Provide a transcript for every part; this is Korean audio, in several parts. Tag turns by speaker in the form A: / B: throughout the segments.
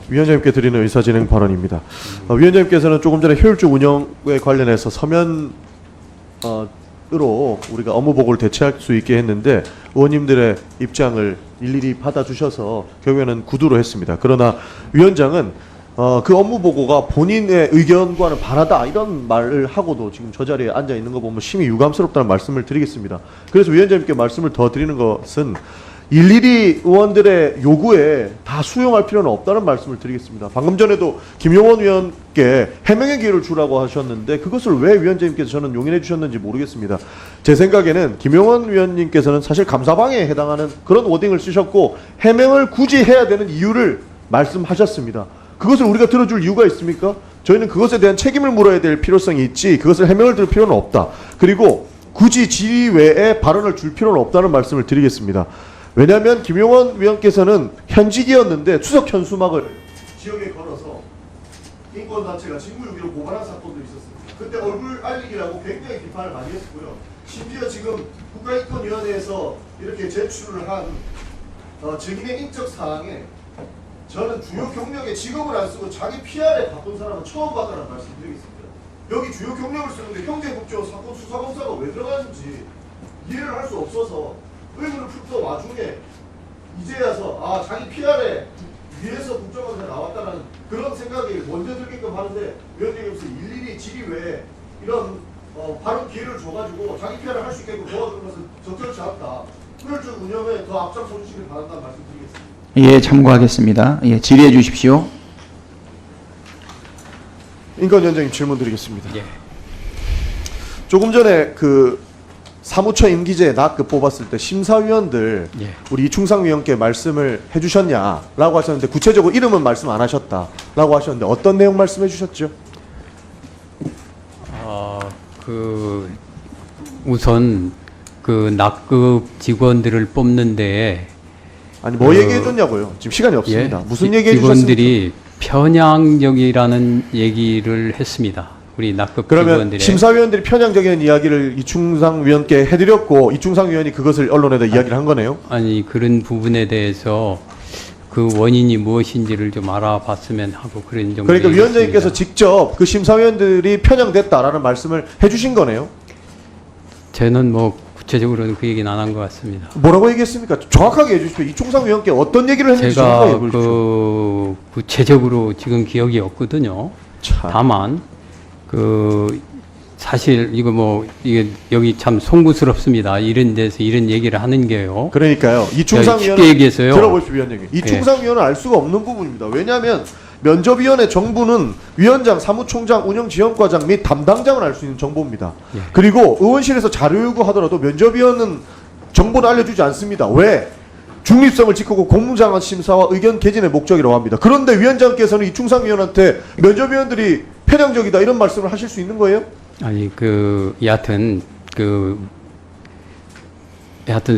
A: 위원장님께 드리는 의사진행 발언입니다. 위원장님께서는 조금 전에 효율적 운영에 관련해서 서면으로 우리가 업무 보고를 대체할 수 있게 했는데 의원님들의 입장을 일일이 받아주셔서 결국에는 구두로 했습니다. 그러나 위원장은 그 업무 보고가 본인의 의견과는 반하다 이런 말을 하고도 지금 저 자리에 앉아 있는 거 보면 심히 유감스럽다는 말씀을 드리겠습니다. 그래서 위원장님께 말씀을 더 드리는 것은 일일이 의원들의 요구에 다 수용할 필요는 없다는 말씀을 드리겠습니다. 방금 전에도 김용원 의원께 해명의 기회를 주라고 하셨는데 그것을 왜 위원장님께서 저는 용인해 주셨는지 모르겠습니다. 제 생각에는 김용원 의원님께서는 사실 감사방해에 해당하는 그런 워딩을 쓰셨고 해명을 굳이 해야 되는 이유를 말씀하셨습니다. 그것을 우리가 들어줄 이유가 있습니까? 저희는 그것에 대한 책임을 물어야 될 필요성이 있지 그것을 해명을 들을 필요는 없다. 그리고 굳이 질의 외에 발언을 줄 필요는 없다는 말씀을 드리겠습니다. 왜냐하면 김용원 위원께서는 현직이었는데 추석 현수막을 지역에 걸어서 인권단체가 직무유기로 고발한 사건도 있었습니다. 그때 얼굴 알리기라고 굉장히 비판을 많이 했고요. 심지어 지금 국가인권위원회에서 이렇게 제출을 한 증인의 인적 사항에 저는 주요 경력에 직업을 안 쓰고 자기 PR에 바꾼 사람은 처음 봤다는 말씀드리겠습니다. 여기 주요 경력을 쓰는데 형제국조 사건 수사검사가 왜 들어가는지 이해를 할 수 없어서 의문을 풀던 와중에 이제야서 자기 PR에 위에서 국정원에 나왔다는 그런 생각이 먼저 들게끔 하는데 위원장님께서 일일이 질의 외에 이런 발언 기회를 줘가지고 자기 PR을 할 수 있게끔 도와주는 것은 적절치 않다. 효율적 운영에 더 앞장서 주시길 바란다는 말씀 드리겠습니다.
B: 예, 참고하겠습니다. 예, 질의해 주십시오.
A: 인권위원장님 질문 드리겠습니다.
C: 예.
A: 조금 전에 그 사무처 임기제 낙급 뽑았을 때 심사위원들
C: 예.
A: 우리 이충상 위원께 말씀을 해주셨냐라고 하셨는데 구체적으로 이름은 말씀 안 하셨다라고 하셨는데 어떤 내용 말씀해 주셨죠?
C: 우선 그 낙급 직원들을 뽑는데
A: 아니 뭐 얘기해 줬냐고요? 지금 시간이 없습니다. 무슨 얘기해 주셨습니까?
C: 직원들이 편향적이라는 얘기를 했습니다. 우리 낙급
A: 그러면
C: 직원들의
A: 심사위원들이 편향적인 이야기를 이충상 위원께 해드렸고 이충상 위원이 그것을 언론에다 이야기를 한 거네요?
C: 아니 그런 부분에 대해서 그 원인이 무엇인지를 좀 알아봤으면 하고 그런 정도.
A: 그러니까 위원장님께서 직접 그 심사위원들이 편향됐다라는 말씀을 해주신 거네요?
C: 저는 뭐 구체적으로는 그 얘기는 안 한 것 같습니다.
A: 뭐라고 얘기했습니까? 정확하게 해주십시오. 이충상 위원께 어떤 얘기를 했는지 정확하게
C: 제가
A: 해주십시오.
C: 그 구체적으로 지금 기억이 없거든요.
A: 참.
C: 다만 그 사실 이거 뭐 이게 여기 참 송구스럽습니다. 이런 데서 이런 얘기를 하는 게요.
A: 그러니까요. 이충상
C: 쉽게
A: 위원은
C: 얘기해서요.
A: 들어보십시오, 위원장님. 이충상 위원은 알 수가 없는 부분입니다. 왜냐하면 면접위원회 정보는 위원장, 사무총장, 운영지원과장 및 담당장은 알 수 있는 정보입니다.
C: 예.
A: 그리고 의원실에서 자료 요구하더라도 면접위원은 정보를 알려주지 않습니다. 왜? 중립성을 지키고 공무장한 심사와 의견 개진의 목적이라고 합니다. 그런데 위원장께서는 이충상 위원한테 면접위원들이 편향적이다 이런 말씀을 하실 수 있는 거예요?
C: 아니 여하튼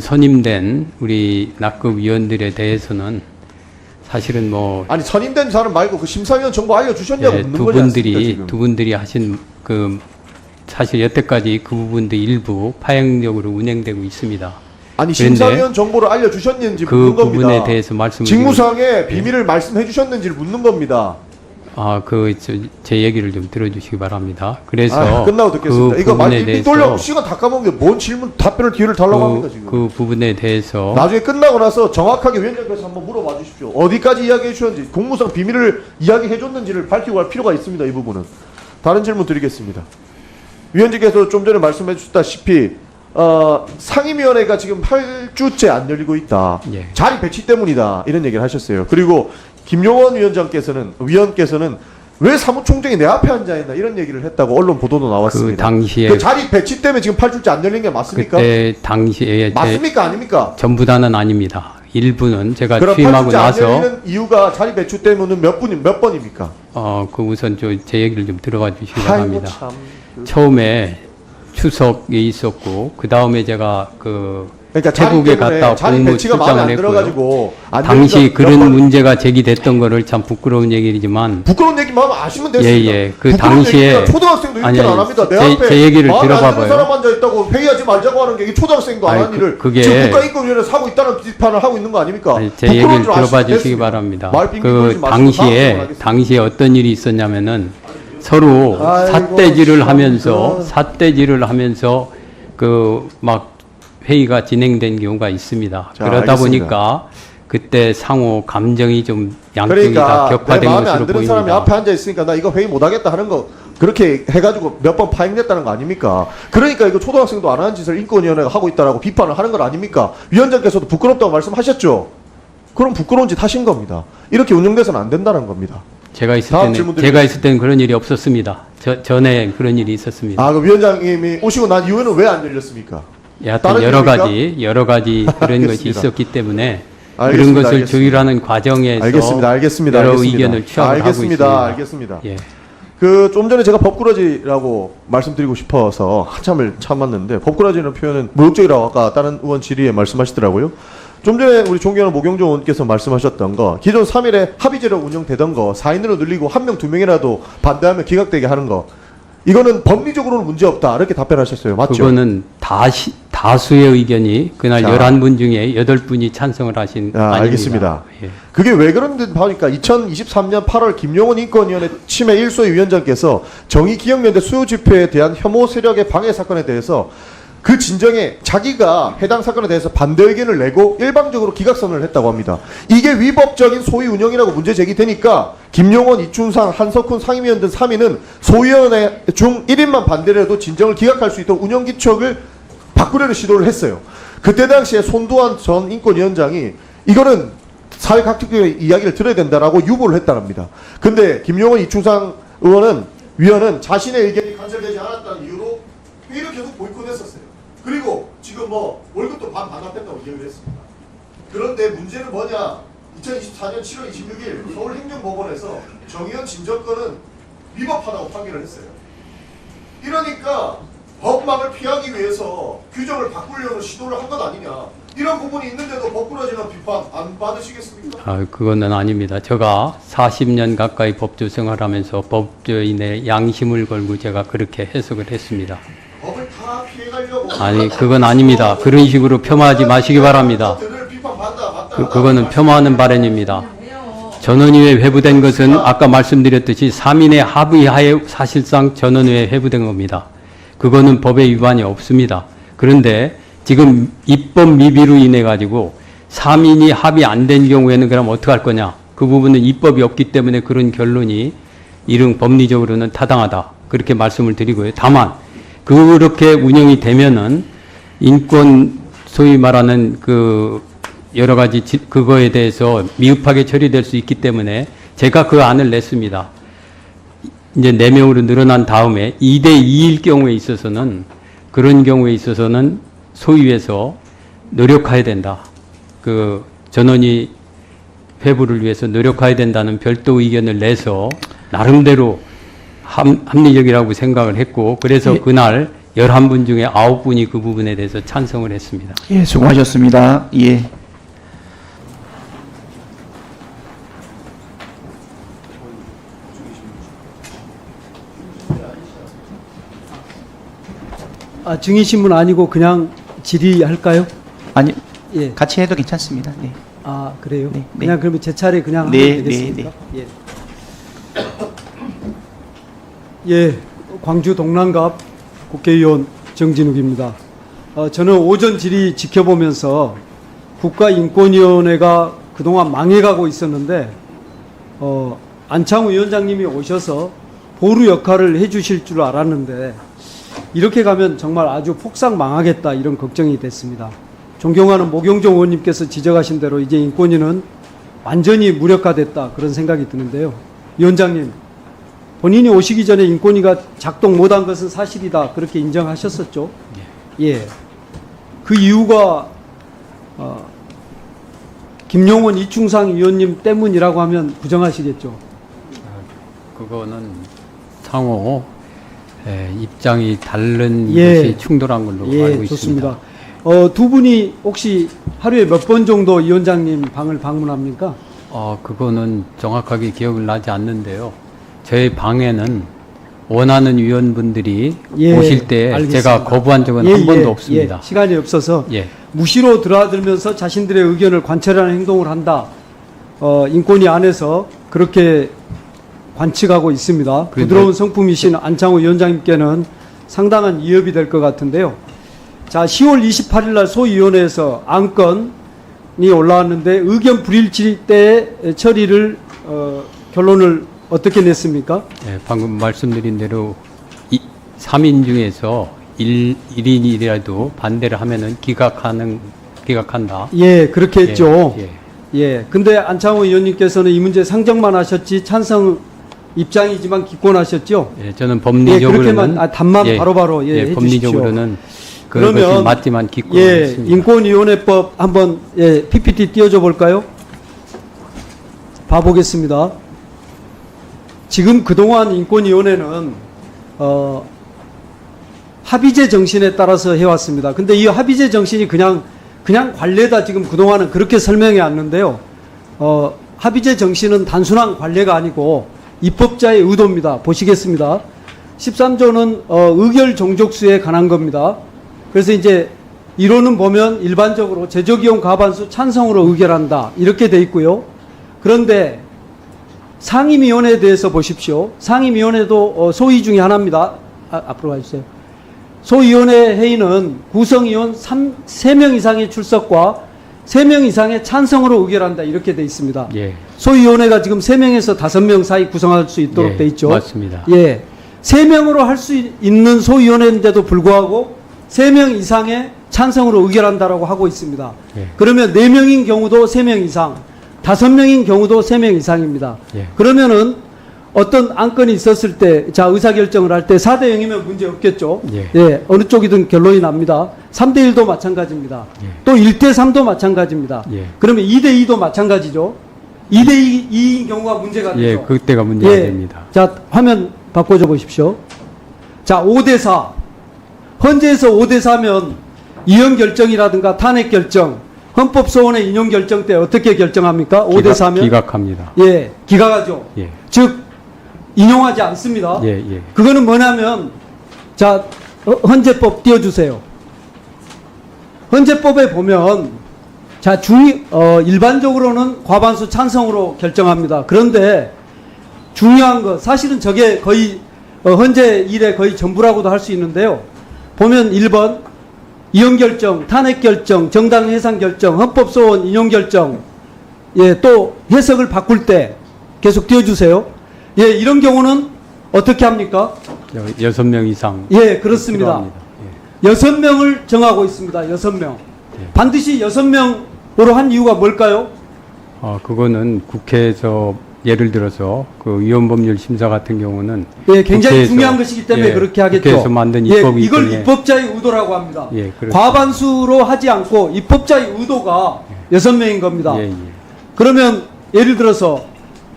C: 선임된 우리 낙급 위원들에 대해서는 사실은 뭐
A: 아니 선임된 사람 말고 그 심사위원 정보 알려주셨냐고 묻는
C: 두
A: 거지 않습니까
C: 분들이
A: 지금?
C: 두 분들이 하신 사실 여태까지 그 부분도 일부 파행적으로 운행되고 있습니다.
A: 아니 심사위원 정보를 알려주셨는지
C: 그
A: 묻는 겁니다.
C: 부분에 대해서 말씀을
A: 직무상의 비밀을 말씀해 주셨는지를 묻는 겁니다.
C: 제 얘기를 좀 들어주시기 바랍니다. 그래서
A: 끝나고 듣겠습니다.
C: 그
A: 이거
C: 부분에
A: 많이
C: 대해서
A: 돌려 시간 다 까먹은 게 뭔 질문 답변을 기회를 달라고 합니다 지금.
C: 그 부분에 대해서
A: 나중에 끝나고 나서 정확하게 위원장께서 한번 물어봐 주십시오. 어디까지 이야기해 주셨는지 공무상 비밀을 이야기해 줬는지를 밝히고 갈 필요가 있습니다. 이 부분은. 다른 질문 드리겠습니다. 위원장께서 좀 전에 말씀해 주셨다시피 상임위원회가 지금 8주째 안 열리고 있다.
C: 예.
A: 자리 배치 때문이다. 이런 얘기를 하셨어요. 그리고 김용원 위원께서는 왜 사무총장이 내 앞에 앉아있나 이런 얘기를 했다고 언론 보도도 나왔습니다.
C: 그 당시에
A: 그 자리 배치 때문에 지금 8주째 안 열린 게 맞습니까?
C: 그때 당시에
A: 맞습니까? 아닙니까?
C: 전부 다는 아닙니다. 일부는 제가
A: 그럼
C: 취임하고
A: 8주째 안
C: 나서
A: 열리는 이유가 자리 배치 때문은 몇 번입니까?
C: 우선 제 얘기를 좀 들어봐 주시기
A: 아이고
C: 바랍니다.
A: 참.
C: 처음에 추석에 있었고 그 다음에 제가
A: 그러니까 자리
C: 태국에
A: 때문에
C: 갔다
A: 자리
C: 공무
A: 배치가 마음에
C: 출장을
A: 안
C: 했고요.
A: 들어가지고 안
C: 당시
A: 되니까 몇
C: 그런
A: 번
C: 문제가 제기됐던 거를 참 부끄러운 얘기지만
A: 부끄러운 얘기만 하면 아시면 됐습니다.
C: 예, 그
A: 부끄러운
C: 당시에-
A: 얘기니까 초등학생도 이렇게
C: 아니,
A: 안 합니다. 내
C: 제-
A: 앞에
C: 제 얘기를
A: 마음에 안 드는
C: 들어봐봐요.
A: 사람 앉아 있다고 회의하지 말자고 하는 게 이게 초등학생도 안
C: 아니,
A: 하는 일을
C: 그게-
A: 지금 국가인권위원회 사고 있다는 비판을 하고 있는 거 아닙니까?
C: 아니, 제
A: 부끄러운
C: 얘기를
A: 줄 아시면
C: 들어봐 주시기
A: 됐습니다.
C: 바랍니다.
A: 말 빙빙
C: 그
A: 돌리지 마시고 다음 질문 하겠습니다.
C: 당시에 어떤 일이 있었냐면은 서로
A: 아이고,
C: 삿대질을
A: 참,
C: 하면서 삿대질을 하면서 그 막 회의가 진행된 경우가 있습니다.
A: 자,
C: 그러다
A: 알겠습니다.
C: 보니까 그때 상호 감정이 좀 양쪽이 다
A: 그러니까 내
C: 격화된
A: 마음에 안
C: 것으로
A: 드는 사람이
C: 보입니다.
A: 앞에 앉아 있으니까 나 이거 회의 못 하겠다 하는 거 그렇게 해가지고 몇 번 파행됐다는 거 아닙니까? 그러니까 이거 초등학생도 안 하는 짓을 인권위원회가 하고 있다라고 비판을 하는 건 아닙니까? 위원장께서도 부끄럽다고 말씀하셨죠? 그럼 부끄러운 짓 하신 겁니다. 이렇게 운영돼서는 안 된다는 겁니다.
C: 제가 있을
A: 다음
C: 때는
A: 질문
C: 제가 있을 때는 그런 일이 없었습니다. 전에 그런 일이 있었습니다.
A: 아, 그 위원장님이 오시고 난 이후에는 왜 안 열렸습니까?
C: 여하튼
A: 다른
C: 여러 가지 그런 것이
A: 알겠습니다.
C: 있었기 때문에 그런
A: 알겠습니다.
C: 것을
A: 알겠습니다.
C: 조율하는 과정에서
A: 알겠습니다.
C: 여러
A: 알겠습니다.
C: 의견을 취합을 하고
A: 알겠습니다.
C: 있습니다.
A: 알겠습니다.
C: 예.
A: 그 좀 전에 제가 법꾸러지라고 말씀드리고 싶어서 한참을 참았는데 법꾸러지는 표현은 모욕적이라고 아까 다른 의원 질의에 말씀하시더라고요. 좀 전에 우리 존경하는 모경종 의원께서 말씀하셨던 거 기존 3일에 합의제로 운영되던 거 4인으로 늘리고 1명 2명이라도 반대하면 기각되게 하는 거 이거는 법리적으로는 문제없다 이렇게 답변하셨어요. 맞죠?
C: 그거는 다수의 의견이 그날
A: 자.
C: 11분 중에 8분이 찬성을 하신
A: 아,
C: 아닙니다.
A: 알겠습니다.
C: 예.
A: 그게 왜 그런지 보니까 2023년 8월 김용원 인권위원회 치매 1소위 위원장께서 정의기억연대 수요 집회에 대한 혐오 세력의 방해 사건에 대해서 그 진정에 자기가 해당 사건에 대해서 반대 의견을 내고 일방적으로 기각선언을 했다고 합니다. 이게 위법적인 소위 운영이라고 문제 제기되니까 김용원, 이춘상, 한석훈 상임위원 등 3인은 소위원회 중 1인만 반대를 해도 진정을 기각할 수 있도록 운영기척을 바꾸려는 시도를 했어요. 그때 당시에 손두환 전 인권위원장이 이거는 사회 각축의 이야기를 들어야 된다라고 유보를 했다랍니다. 근데 김용원, 이충상 위원은 자신의 의견이 간섭되지 않았다는 이유로 회의를 계속 보이콧했었어요. 그리고 지금 뭐 월급도 반납했다고 이야기를 했습니다. 그런데 문제는 뭐냐? 2024년 7월 26일 서울행정법원에서 정의원 진정권은 위법하다고 판결을 했어요. 이러니까 법망을 피하기 위해서 규정을 바꾸려는 시도를 한 것 아니냐. 이런 부분이 있는데도 법꾸러지는 비판 안 받으시겠습니까?
C: 아, 그거는 아닙니다. 제가 40년 가까이 법조 생활하면서 법조인의 양심을 걸고 제가 그렇게 해석을 했습니다.
A: 법을 다 피해가려고
C: 아니, 그건 아닙니다. 그런 식으로 폄하하지 마시기 바랍니다. 그거는 폄하하는 발언입니다. 전원위에 회부된 것은 아까 말씀드렸듯이 3인의 합의하에 사실상 전원위에 회부된 겁니다. 그거는 법에 위반이 없습니다. 그런데 지금 입법 미비로 인해 가지고 3인이 합의 안 된 경우에는 그럼 어떻게 할 거냐? 그 부분은 입법이 없기 때문에 그런 결론이 이런 법리적으로는 타당하다. 그렇게 말씀을 드리고요. 다만 그렇게 운영이 되면은 인권 소위 말하는 그 여러 가지 그거에 대해서 미흡하게 처리될 수 있기 때문에 제가 그 안을 냈습니다. 이제 4명으로 늘어난 다음에 2대 2일 경우에 있어서는 그런 경우에 있어서는 소위에서 노력해야 된다. 그 전원이 회부를 위해서 노력해야 된다는 별도 의견을 내서 나름대로 합리적이라고 생각을 했고 그래서
B: 예.
C: 그날 11분 중에 9분이 그 부분에 대해서 찬성을 했습니다.
B: 예, 수고하셨습니다. 예.
D: 아, 증인신문 아니고 그냥 질의할까요?
B: 아니,
D: 예.
B: 같이 해도 괜찮습니다. 네.
D: 아, 그래요?
B: 네, 네.
D: 그냥 그러면 제 차례 그냥
B: 네,
D: 하면 되겠습니까? 예. 예. 광주 동남갑 국회의원 정진욱입니다. 저는 오전 질의 지켜보면서 국가인권위원회가 그동안 망해가고 있었는데 안창호 위원장님이 오셔서 보루 역할을 해주실 줄 알았는데 이렇게 가면 정말 아주 폭삭 망하겠다 이런 걱정이 됐습니다. 존경하는 모경종 의원님께서 지적하신 대로 이제 인권위는 완전히 무력화됐다 그런 생각이 드는데요. 위원장님, 본인이 오시기 전에 인권위가 작동 못한 것은 사실이다 그렇게 인정하셨었죠? 예. 그 이유가 김용원, 이충상 위원님 때문이라고 하면 부정하시겠죠?
C: 그거는 상호 입장이 다른
D: 예.
C: 것이 충돌한 걸로
D: 예,
C: 알고
D: 좋습니다.
C: 있습니다.
D: 두 분이 혹시 하루에 몇 번 정도 위원장님 방을 방문합니까?
C: 그거는 정확하게 기억을 나지 않는데요. 제 방에는 원하는 위원분들이
D: 예,
C: 오실 때
D: 알겠습니다.
C: 제가 거부한 적은
D: 예,
C: 한 번도
D: 예,
C: 없습니다.
D: 예, 시간이 없어서
C: 예.
D: 무시로 들어들면서 자신들의 의견을 관철하는 행동을 한다. 인권위 안에서 그렇게 관측하고 있습니다.
C: 그런데-
D: 부드러운 성품이신 안창호 위원장님께는 상당한 위협이 될 것 같은데요. 자, 10월 28일 날 소위원회에서 안건이 올라왔는데 의견 불일치 때 처리를 결론을 어떻게 냈습니까?
C: 예, 방금 말씀드린 대로 3인 중에서 1인이라도 반대를 하면은 기각한다.
D: 예, 그렇게 했죠.
C: 예, 예.
D: 예. 근데 안창호 의원님께서는 이 문제 상정만 하셨지 찬성 입장이지만 기권하셨죠?
C: 예, 저는
D: 예,
C: 법리적으로는
D: 그렇게만 답만 바로바로 예, 해주십시오.
C: 법리적으로는 그것이
D: 그러면
C: 맞지만
D: 예,
C: 기권했습니다.
D: 인권위원회법 한번 예, PPT 띄워줘 볼까요? 봐보겠습니다. 지금 그동안 인권위원회는 합의제 정신에 따라서 해왔습니다. 근데 이 합의제 정신이 그냥 관례다 지금 그동안은 그렇게 설명해 왔는데요. 합의제 정신은 단순한 관례가 아니고 입법자의 의도입니다. 보시겠습니다. 13조는 의결 종족수에 관한 겁니다. 그래서 이제 이론은 보면 일반적으로 제적이용 과반수 찬성으로 의결한다 이렇게 돼 있고요. 그런데 상임위원회에 대해서 보십시오. 상임위원회도 소위 중에 하나입니다. 앞으로 가주세요. 소위원회 회의는 구성위원 3명 이상의 출석과 3명 이상의 찬성으로 의결한다 이렇게 돼 있습니다.
C: 예,
D: 소위원회가 지금 3명에서 5명 사이 구성할 수 있도록
C: 예,
D: 돼 있죠.
C: 맞습니다.
D: 예. 3명으로 할 수 있는 소위원회인데도 불구하고 3명 이상의 찬성으로 의결한다라고 하고 있습니다.
C: 예.
D: 그러면 4명인 경우도 3명 이상, 5명인 경우도 3명 이상입니다.
C: 예.
D: 그러면은 어떤 안건이 있었을 때, 자, 의사결정을 할 때 4대 0이면 문제 없겠죠.
C: 예.
D: 어느 쪽이든 결론이 납니다. 3대 1도 마찬가지입니다.
C: 예.
D: 또 1대 3도 마찬가지입니다.
C: 예.
D: 그러면 2대 2도 마찬가지죠. 2대 2인 경우가 문제가 되죠.
C: 예, 그때가 문제가
D: 예.
C: 됩니다.
D: 자, 화면 바꿔줘 보십시오. 자, 5대 4. 헌재에서 5대 4면 이혼 결정이라든가 탄핵 결정, 헌법소원의 인용 결정 때 어떻게 결정합니까? 5대 4면?
C: 기각합니다.
D: 예, 기각하죠.
C: 예,
D: 즉, 인용하지 않습니다.
C: 예, 예.
D: 그거는 뭐냐면, 자, 헌재법 띄워주세요. 헌재법에 보면, 자, 일반적으로는 과반수 찬성으로 결정합니다. 그런데 중요한 거, 사실은 저게 거의, 헌재 일의 거의 전부라고도 할 수 있는데요. 보면 1번, 이혼결정, 탄핵결정, 정당해산결정, 헌법소원 인용결정, 예, 또 해석을 바꿀 때 계속 띄워주세요. 예, 이런 경우는 어떻게 합니까?
C: 6명 이상.
D: 예, 그렇습니다.
C: 필요합니다. 예.
D: 6명을 정하고 있습니다. 6명.
C: 예.
D: 반드시 6명으로 한 이유가 뭘까요?
C: 그거는 국회에서 예를 들어서 그 위헌법률 심사 같은 경우는
D: 예, 굉장히
C: 국회에서,
D: 중요한 것이기 때문에
C: 예,
D: 그렇게 하겠죠.
C: 국회에서 만든
D: 예,
C: 입법이
D: 이걸
C: 때문에
D: 입법자의 의도라고 합니다.
C: 예, 그렇죠.
D: 과반수로 하지 않고 입법자의 의도가 6명인 겁니다.
C: 예, 예.
D: 그러면 예를 들어서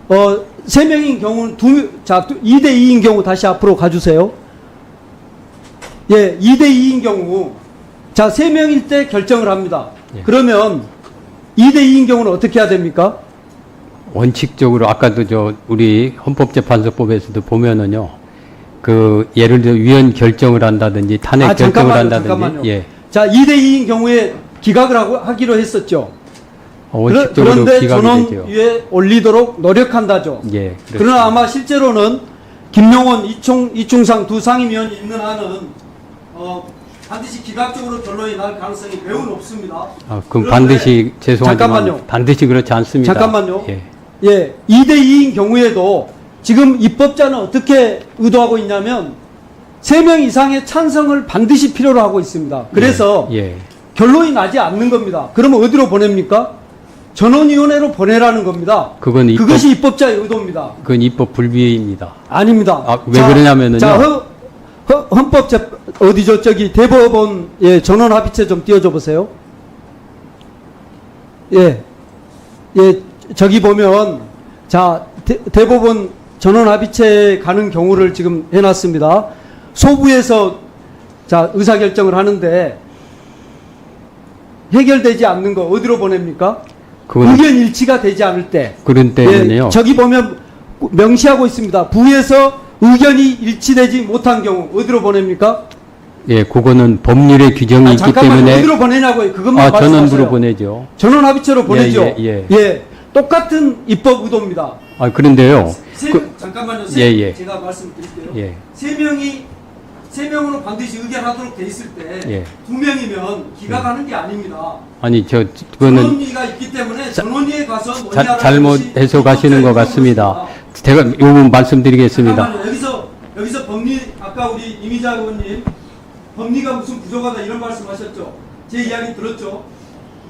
D: 3명인 경우는 2대 2인 경우 다시 앞으로 가주세요. 예, 2대 2인 경우 자, 3명일 때 결정을 합니다.
C: 예.
D: 그러면 2대 2인 경우는 어떻게 해야 됩니까?
C: 원칙적으로 아까도 우리 헌법재판소법에서도 보면은요. 그 예를 들어 위헌 결정을 한다든지 탄핵 결정을 한다든지
D: 잠깐만요.
C: 예.
D: 자, 2대 2인 경우에 기각을 하기로 했었죠.
C: 원칙적으로
D: 그런데
C: 기각이 되죠.
D: 전원위에 올리도록 노력한다죠.
C: 예.
D: 그러나 아마 실제로는 김용원, 이충상 두 상임위원이 있는 한은 반드시 기각적으로 결론이 날 가능성이 매우 높습니다.
C: 그럼
D: 그런데
C: 반드시 죄송하지만
D: 잠깐만요.
C: 반드시 그렇지 않습니다.
D: 잠깐만요.
C: 예.
D: 예, 2대 2인 경우에도 지금 입법자는 어떻게 의도하고 있냐면 3명 이상의 찬성을 반드시 필요로 하고 있습니다. 그래서
C: 예.
D: 결론이 나지 않는 겁니다. 그러면 어디로 보냅니까? 전원위원회로 보내라는 겁니다. 그것이 입법자의 의도입니다.
C: 그건 입법 불비입니다.
D: 아닙니다.
C: 왜 그러냐면은요.
D: 자, 어디죠? 저기 대법원 예, 전원합의체 좀 띄워줘 보세요. 예, 예, 저기 보면 자 대법원 전원합의체에 가는 경우를 지금 해놨습니다. 소부에서 자 의사결정을 하는데 해결되지 않는 거 어디로 보냅니까?
C: 그건
D: 의견 일치가 되지 않을 때.
C: 그런 때는요.
D: 예, 저기 보면 명시하고 있습니다. 부에서 의견이 일치되지 못한 경우 어디로 보냅니까?
C: 예, 그거는 법률의 규정이 있기
D: 잠깐만
C: 때문에
D: 어디로 보내냐고요. 그것만 말씀하세요.
C: 전원부로 보내죠.
D: 전원 합의체로 보내죠.
C: 예.
D: 똑같은 입법 의도입니다.
C: 아, 그런데요.
D: 잠깐만요.
C: 예.
D: 제가 말씀드릴게요.
C: 예.
D: 세 명으로 반드시 의결하도록 돼 있을 때
C: 예.
D: 두 명이면 기각하는 게 아닙니다.
C: 아니, 그거는
D: 전원위가 있기 때문에 전원위에 가서 논의하라는
C: 잘못
D: 것이
C: 해석하시는 것
D: 입법자의
C: 같습니다.
D: 의도입니다.
C: 제가 요 부분 말씀드리겠습니다.
D: 잠깐만요. 여기서 법리 아까 우리 이미자 의원님 법리가 무슨 부족하다 이런 말씀하셨죠. 제 이야기 들었죠.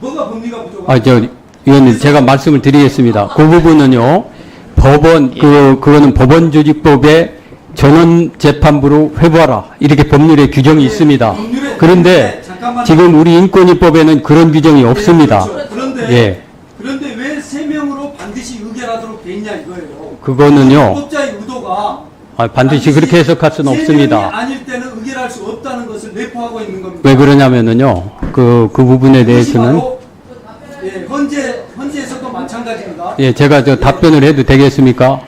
D: 뭐가 법리가 부족하다?
C: 아, 의원님, 제가 말씀을 드리겠습니다. 그 부분은요, 그거는 법원조직법에 전원재판부로 회부하라. 이렇게 법률에 규정이 있습니다. 그런데 지금 우리 인권위법에는 그런 규정이 없습니다.
D: 그렇죠.
C: 예.
D: 그런데 왜 세 명으로 반드시 의결하도록 돼 있냐 이거예요.
C: 그거는요,
D: 법자의 의도가
C: 반드시 그렇게 해석할 수는
D: 세
C: 없습니다.
D: 명이 아닐 때는 의결할 수 없다는 것을 내포하고 있는 겁니다.
C: 왜 그러냐면은요, 그 부분에 대해서는,
D: 예, 헌재에서도 마찬가지입니다.
C: 예, 제가 답변을 해도 되겠습니까?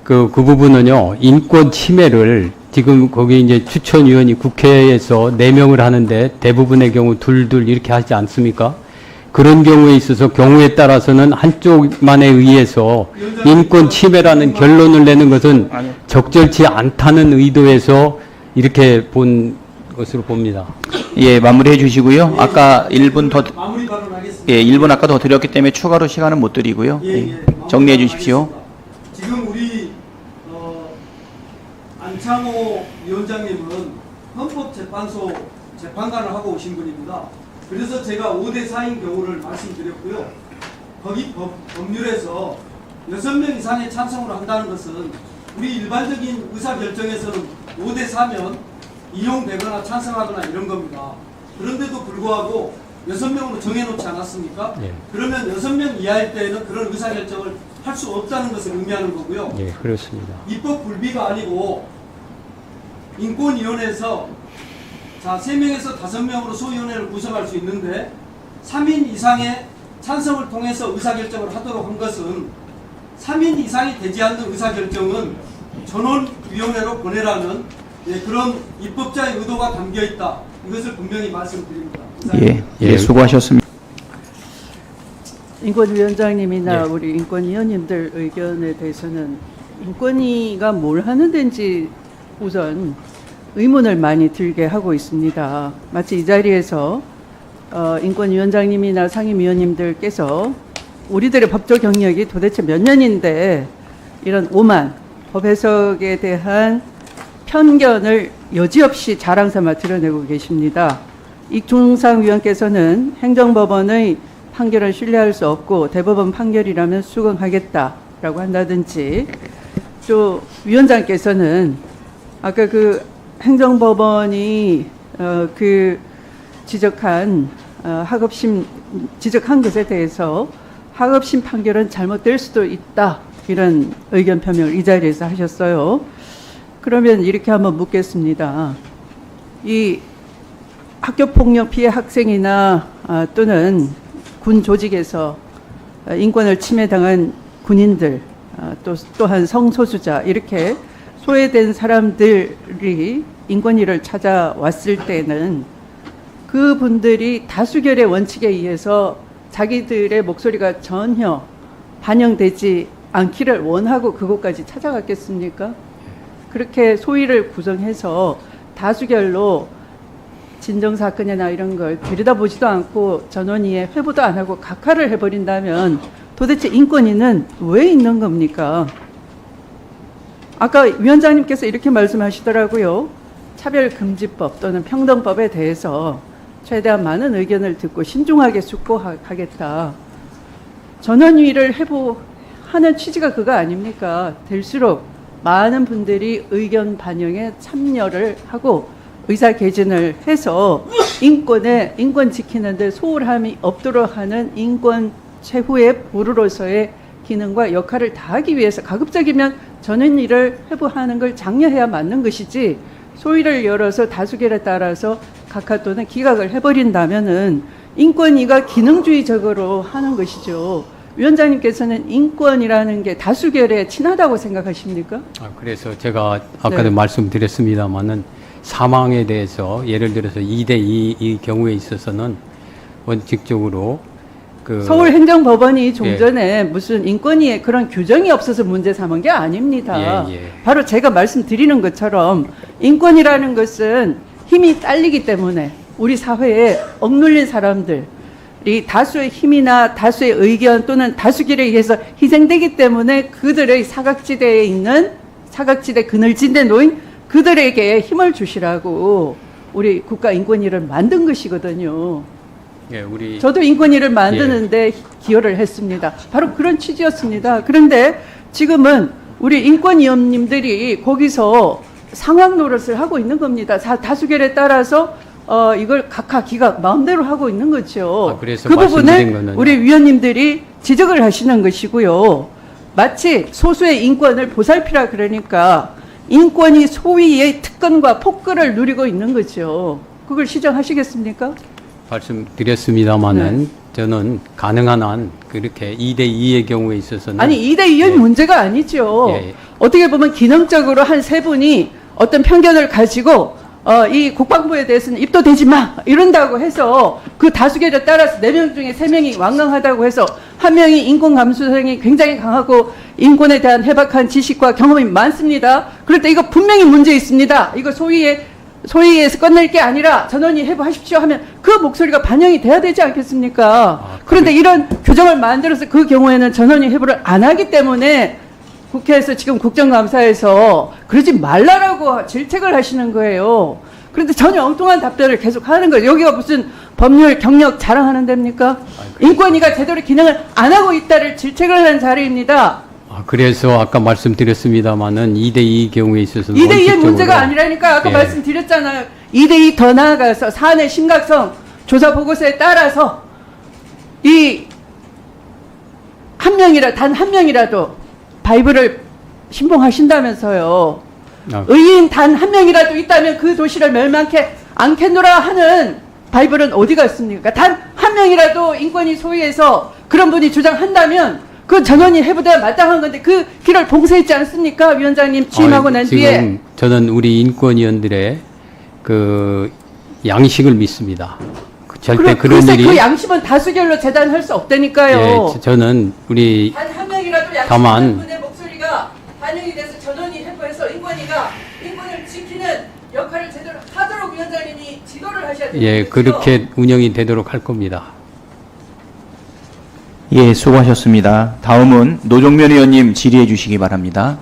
C: 그 부분은요, 인권 침해를 지금 거기 이제 추천위원이 국회에서 4명을 하는데 대부분의 경우 둘 이렇게 하지 않습니까? 그런 경우에 있어서 경우에 따라서는 한쪽만에 의해서 인권 침해라는 결론을 내는 것은 적절치 않다는 의도에서 이렇게 본 것으로 봅니다.
B: 예, 마무리해 주시고요. 아까 1분 더,
D: 마무리 발언하겠습니다.
B: 예, 1분 아까 더 드렸기 때문에 추가로 시간은 못 드리고요. 예, 정리해 주십시오.
D: 지금 우리 안창호 위원장님은 헌법재판소 재판관을 하고 오신 분입니다. 그래서 제가 5대 4인 경우를 말씀드렸고요. 거기 법률에서 6명 이상의 찬성을 한다는 것은 우리 일반적인 의사결정에서는 5대 4면 이용되거나 찬성하거나 이런 겁니다. 그런데도 불구하고 6명으로 정해놓지 않았습니까?
C: 예.
D: 그러면 6명 이하일 때에는 그런 의사결정을 할 수 없다는 것을 의미하는 거고요.
C: 예, 그렇습니다.
D: 입법 불비가 아니고 인권위원회에서 자 3명에서 5명으로 소위원회를 구성할 수 있는데 3인 이상의 찬성을 통해서 의사결정을 하도록 한 것은 3인 이상이 되지 않는 의사결정은 전원위원회로 보내라는 그런 입법자의 의도가 담겨있다. 이것을 분명히 말씀드립니다.
B: 예, 수고하셨습니다.
E: 인권위원장님이나
C: 네.
E: 우리 인권위원님들 의견에 대해서는 인권위가 뭘 하는 데인지 우선 의문을 많이 들게 하고 있습니다. 마치 이 자리에서 인권위원장님이나 상임위원님들께서 우리들의 법적 경력이 도대체 몇 년인데 이런 오만 법 해석에 대한 편견을 여지없이 자랑삼아 드러내고 계십니다. 익중상 위원께서는 행정법원의 판결을 신뢰할 수 없고 대법원 판결이라면 수긍하겠다라고 한다든지 또 위원장께서는 아까 그 행정법원이 그 지적한 하급심 지적한 것에 대해서 하급심 판결은 잘못될 수도 있다 이런 의견 표명을 이 자리에서 하셨어요. 그러면 이렇게 한번 묻겠습니다. 이 학교폭력 피해 학생이나 또는 군 조직에서 인권을 침해당한 군인들 또한 성소수자 이렇게 소외된 사람들이 인권위를 찾아왔을 때는 그분들이 다수결의 원칙에 의해서 자기들의 목소리가 전혀 반영되지 않기를 원하고 그곳까지 찾아갔겠습니까? 그렇게 소위를 구성해서 다수결로 진정사건이나 이런 걸 들여다보지도 않고 전원위에 회부도 안 하고 각하를 해버린다면 도대체 인권위는 왜 있는 겁니까? 아까 위원장님께서 이렇게 말씀하시더라고요. 차별금지법 또는 평등법에 대해서 최대한 많은 의견을 듣고 신중하게 숙고하겠다. 전원위를 회부하는 취지가 그거 아닙니까? 될수록 많은 분들이 의견 반영에 참여를 하고 의사 개진을 해서 인권 지키는 데 소홀함이 없도록 하는 인권 최후의 보루로서의 기능과 역할을 다하기 위해서 가급적이면 전원위를 회부하는 걸 장려해야 맞는 것이지 소위를 열어서 다수결에 따라서 각하 또는 기각을 해버린다면은 인권위가 기능주의적으로 하는 것이죠. 위원장님께서는 인권이라는 게 다수결에 친하다고 생각하십니까?
C: 그래서 제가 아까도
E: 네.
C: 말씀드렸습니다만은 사망에 대해서 예를 들어서 2대2 이 경우에 있어서는 원칙적으로 그
E: 서울행정법원이 좀
C: 예.
E: 전에 무슨 인권위에 그런 규정이 없어서 문제 삼은 게 아닙니다.
C: 예, 예.
E: 바로 제가 말씀드리는 것처럼 인권이라는 것은 힘이 딸리기 때문에 우리 사회에 억눌린 사람들이 다수의 힘이나 다수의 의견 또는 다수결에 의해서 희생되기 때문에 그들의 사각지대에 있는 사각지대 그늘진데 놓인 그들에게 힘을 주시라고 우리 국가인권위를 만든 것이거든요.
C: 예, 우리
E: 저도 인권위를 만드는데 기여를 했습니다. 바로 그런 취지였습니다. 그런데 지금은 우리 인권위원님들이 거기서 상황 노릇을 하고 있는 겁니다. 다수결에 따라서 이걸 각하 기가 마음대로 하고 있는 거죠.
C: 그래서
E: 그
C: 말씀드린
E: 부분을
C: 거는
E: 우리 위원님들이 지적을 하시는 것이고요. 마치 소수의 인권을 보살피라 그러니까 인권이 소위의 특권과 폭거를 누리고 있는 거죠. 그걸 시정하시겠습니까?
C: 말씀드렸습니다마는
E: 네.
C: 저는 가능한 한 그렇게 2대2의 경우에 있어서는
E: 아니 2대2의
C: 예.
E: 문제가 아니죠.
C: 예.
E: 어떻게 보면 기능적으로 한 세 분이 어떤 편견을 가지고 이 국방부에 대해서는 입도 대지 마 이런다고 해서 그 다수결에 따라서 4명 중에 3명이 완강하다고 해서 한 명이 인권 감수성이 굉장히 강하고 인권에 대한 해박한 지식과 경험이 많습니다. 그럴 때 이거 분명히 문제 있습니다. 이거 소위에서 끝낼 게 아니라 전원이 해부하십시오 하면 그 목소리가 반영이 돼야 되지 않겠습니까? 그런데 이런 규정을 만들어서 그 경우에는 전원이 해부를 안 하기 때문에 국회에서 지금 국정감사에서 그러지 말라라고 질책을 하시는 거예요. 그런데 전혀 엉뚱한 답변을 계속 하는 거예요. 여기가 무슨 법률 경력 자랑하는 데입니까? 인권위가 제대로 기능을 안 하고 있다를 질책을 하는 자리입니다.
C: 그래서 아까 말씀드렸습니다마는 2대2 경우에 있어서는
E: 2대2의
C: 원칙적으로
E: 문제가 아니라니까 아까
C: 예.
E: 말씀드렸잖아요. 2대2 더 나아가서 사안의 심각성 조사 보고서에 따라서 이 단 한 명이라도 바이블을 신봉하신다면서요. 의인 단 한 명이라도 있다면 그 도시를 멸망케 않겠노라 하는 바이블은 어디가 있습니까? 단 한 명이라도 인권위 소위에서 그런 분이 주장한다면 그 전원이 해부돼야 마땅한 건데 그 길을 봉쇄했지 않습니까? 위원장님 취임하고 난 뒤에.
C: 지금 저는 우리 인권위원들의 그 양식을 믿습니다. 절대 그런
E: 글쎄
C: 일이
E: 그 양심은 다수결로 재단할 수 없다니까요.
C: 예, 저는 우리
E: 단 한 명이라도
C: 다만
E: 양심있는 분의 목소리가 반영이 돼서 전원이 해부해서 인권위가 인권을 지키는 역할을 제대로 하도록 위원장님이 지도를 하셔야 되는
C: 예,
E: 거죠.
C: 그렇게 운영이 되도록 할 겁니다.
B: 예, 수고하셨습니다. 다음은 노정면 의원님 질의해 주시기 바랍니다.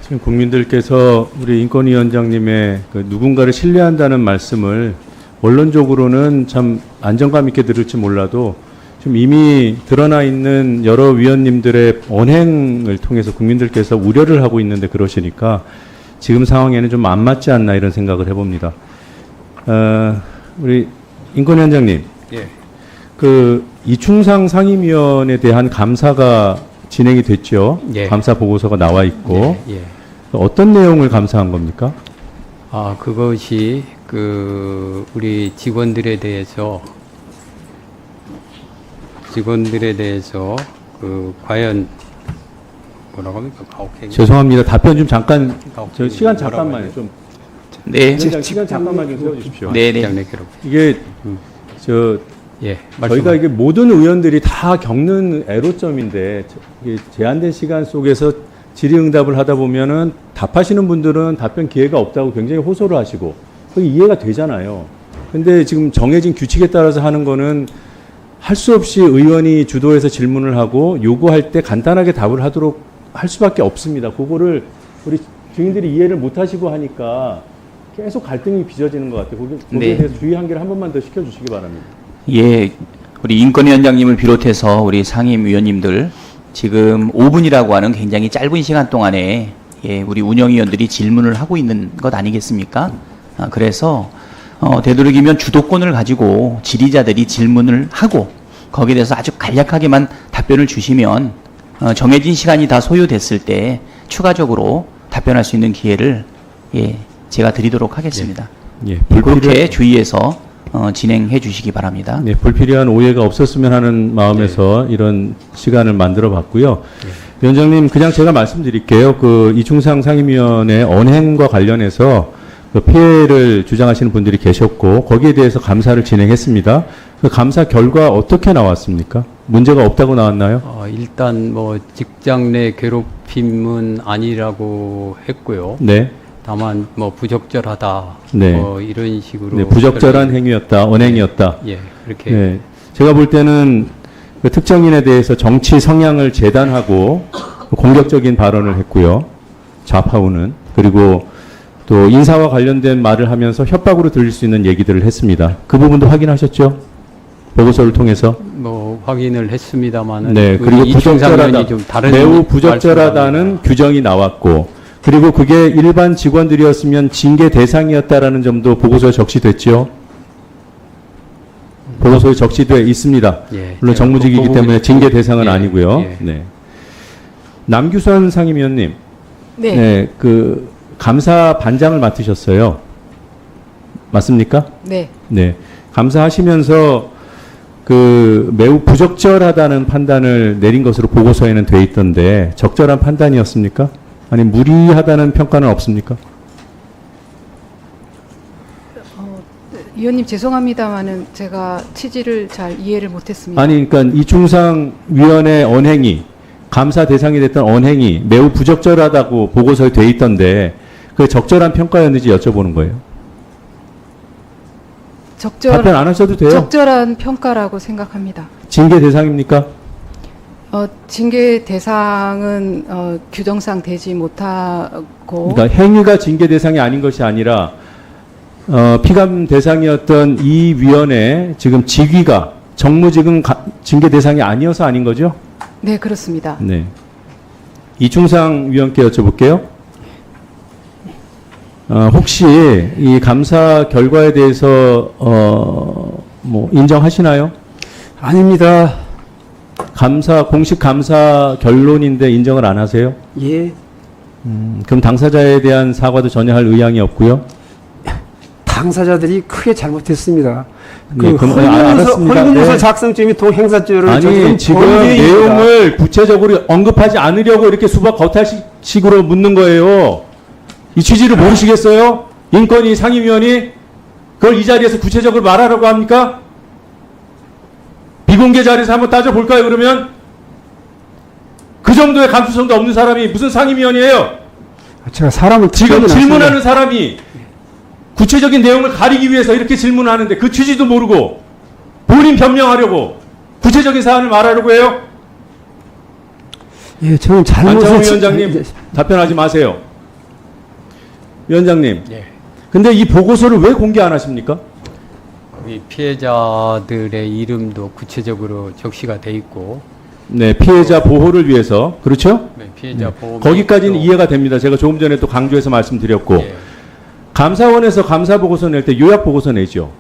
F: 지금 국민들께서 우리 인권위원장님의 그 누군가를 신뢰한다는 말씀을 원론적으로는 참 안정감 있게 들을지 몰라도 좀 이미 드러나 있는 여러 위원님들의 언행을 통해서 국민들께서 우려를 하고 있는데 그러시니까 지금 상황에는 좀 안 맞지 않나 이런 생각을 해봅니다. 우리 인권위원장님,
C: 예.
F: 그 이충상 상임위원에 대한 감사가 진행이 됐죠.
C: 예.
F: 감사 보고서가 나와 있고
C: 예, 예.
F: 어떤 내용을 감사한 겁니까?
C: 그것이 우리 직원들에 대해서 과연 뭐라고 합니까? 가혹행위?
F: 죄송합니다. 답변 좀 잠깐
C: 가혹행위
F: 저 시간
C: 뭐라고
F: 잠깐만요.
C: 해야
F: 좀
B: 네,
F: 위원장 시간 잠깐만 좀 세워주십시오.
B: 네, 네.
C: 직장 내 기록.
F: 이게 저
C: 예,
F: 저희가 이게 모든 의원들이 다 겪는 애로점인데 이게 제한된 시간 속에서 질의응답을 하다 보면은 답하시는 분들은 답변 기회가 없다고 굉장히 호소를 하시고 그게 이해가 되잖아요. 근데 지금 정해진 규칙에 따라서 하는 거는 할 수 없이 의원이 주도해서 질문을 하고 요구할 때 간단하게 답을 하도록 할 수밖에 없습니다. 그거를 우리 증인들이 이해를 못 하시고 하니까 계속 갈등이 빚어지는 것 같아요. 거기에
B: 네.
F: 대해서 주의 한개를 한 번만 더 시켜주시기 바랍니다.
B: 예, 우리 인권위원장님을 비롯해서 우리 상임위원님들 지금 5분이라고 하는 굉장히 짧은 시간 동안에 우리 운영위원들이 질문을 하고 있는 것 아니겠습니까? 그래서 되도록이면 주도권을 가지고 질의자들이 질문을 하고 거기에 대해서 아주 간략하게만 답변을 주시면 정해진 시간이 다 소요됐을 때 추가적으로 답변할 수 있는 기회를 제가 드리도록 하겠습니다.
F: 예,
B: 그렇게 주의해서 진행해 주시기 바랍니다.
F: 네, 불필요한 오해가 없었으면 하는 마음에서 이런 시간을 만들어 봤고요. 위원장님, 그냥 제가 말씀드릴게요. 그 이충상 상임위원회 언행과 관련해서 그 피해를 주장하시는 분들이 계셨고 거기에 대해서 감사를 진행했습니다. 그 감사 결과 어떻게 나왔습니까? 문제가 없다고 나왔나요?
C: 일단 뭐 직장 내 괴롭힘은 아니라고 했고요.
F: 네.
C: 다만 뭐 부적절하다.
F: 네.
C: 뭐 이런 식으로.
F: 네, 부적절한 행위였다, 언행이었다.
C: 예, 그렇게.
F: 네, 제가 볼 때는 그 특정인에 대해서 정치 성향을 재단하고 공격적인 발언을 했고요. 좌파우는. 그리고 또 인사와 관련된 말을 하면서 협박으로 들릴 수 있는 얘기들을 했습니다. 그 부분도 확인하셨죠? 보고서를 통해서.
C: 뭐 확인을 했습니다만은.
F: 네, 그리고 부적절하다,
C: 좀 다른
F: 매우 부적절하다는 규정이 나왔고, 그리고 그게 일반 직원들이었으면 징계 대상이었다라는 점도 보고서에 적시됐죠. 보고서에 적시되어 있습니다.
C: 예,
F: 물론
C: 제가
F: 정무직이기
C: 그
F: 때문에
C: 부분이-
F: 징계 대상은
C: 예,
F: 아니고요.
C: 예.
F: 네. 남규선 상임위원님,
G: 네.
F: 그 감사 반장을 맡으셨어요. 맞습니까?
G: 네.
F: 네. 감사하시면서 그 매우 부적절하다는 판단을 내린 것으로 보고서에는 돼 있던데 적절한 판단이었습니까? 아니 무리하다는 평가는 없습니까?
G: 위원님 죄송합니다만은 제가 취지를 잘 이해를 못했습니다.
F: 아니 그러니까 이충상 위원의 언행이 감사 대상이 됐던 언행이 매우 부적절하다고 보고서에 돼 있던데 그 적절한 평가였는지 여쭤보는 거예요. 답변 안 하셔도 돼요.
G: 적절한 평가라고 생각합니다.
F: 징계 대상입니까?
G: 징계 대상은 규정상 되지 못하고
F: 그러니까 행위가 징계 대상이 아닌 것이 아니라 피감 대상이었던 이 위원회 지금 직위가 정무직은 징계 대상이 아니어서 아닌 거죠?
G: 네, 그렇습니다.
F: 네. 이충상 위원께 여쭤볼게요. 혹시 이 감사 결과에 대해서 뭐 인정하시나요?
D: 아닙니다.
F: 공식 감사 결론인데 인정을 안 하세요?
D: 예.
F: 그럼 당사자에 대한 사과도 전혀 할 의향이 없고요.
H: 당사자들이 크게 잘못했습니다.
F: 네, 그럼 알았습니다.
H: 헐문서
F: 네.
H: 작성죄 및 동행사죄를
F: 아니 지금 내용을 구체적으로 언급하지 않으려고 이렇게 수박 겉핥식으로 묻는 거예요. 이 취지를 모르시겠어요? 인권위 상임위원이 그걸 이 자리에서 구체적으로 말하라고 합니까? 비공개 자리에서 한번 따져볼까요 그러면? 그 정도의 감수성도 없는 사람이 무슨 상임위원이에요?
H: 제가 사람을
F: 지금
H: 특정은
F: 질문하는
H: 않습니다.
F: 사람이 구체적인 내용을 가리기 위해서 이렇게 질문하는데 그 취지도 모르고 본인 변명하려고 구체적인 사안을 말하려고 해요?
H: 예, 저는
F: 안창호
H: 잘못했
F: 위원장님 답변하지 마세요. 위원장님.
C: 예.
F: 근데 이 보고서를 왜 공개 안 하십니까?
C: 이 피해자들의 이름도 구체적으로 적시가 돼 있고.
F: 네, 피해자 보호를 위해서 그렇죠?
C: 네, 피해자 보호.
F: 거기까지는
C: 또-
F: 이해가 됩니다. 제가 조금 전에 또 강조해서 말씀드렸고
C: 예.
F: 감사원에서 감사 보고서 낼 때 요약 보고서 내죠.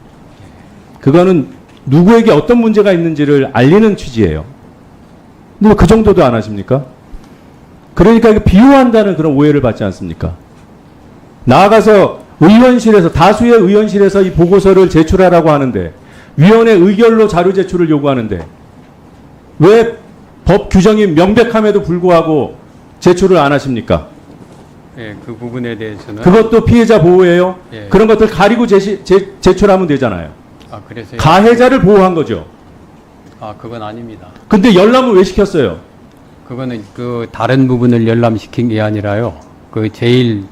F: 그거는 누구에게 어떤 문제가 있는지를 알리는 취지예요. 근데 왜 그 정도도 안 하십니까? 그러니까 이게 비호한다는 그런 오해를 받지 않습니까? 나아가서 의원실에서 다수의 의원실에서 이 보고서를 제출하라고 하는데 위원회 의결로 자료 제출을 요구하는데 왜 법 규정이 명백함에도 불구하고 제출을 안 하십니까?
C: 예, 그 부분에 대해서는.
F: 그것도 피해자 보호예요.
C: 예.
F: 그런 것들 가리고 제출하면 되잖아요.
C: 그래서.
F: 가해자를 보호한 거죠.
C: 그건 아닙니다.
F: 근데 열람을 왜 시켰어요?
C: 그거는 그 다른 부분을 열람시킨 게 아니라요. 그 제일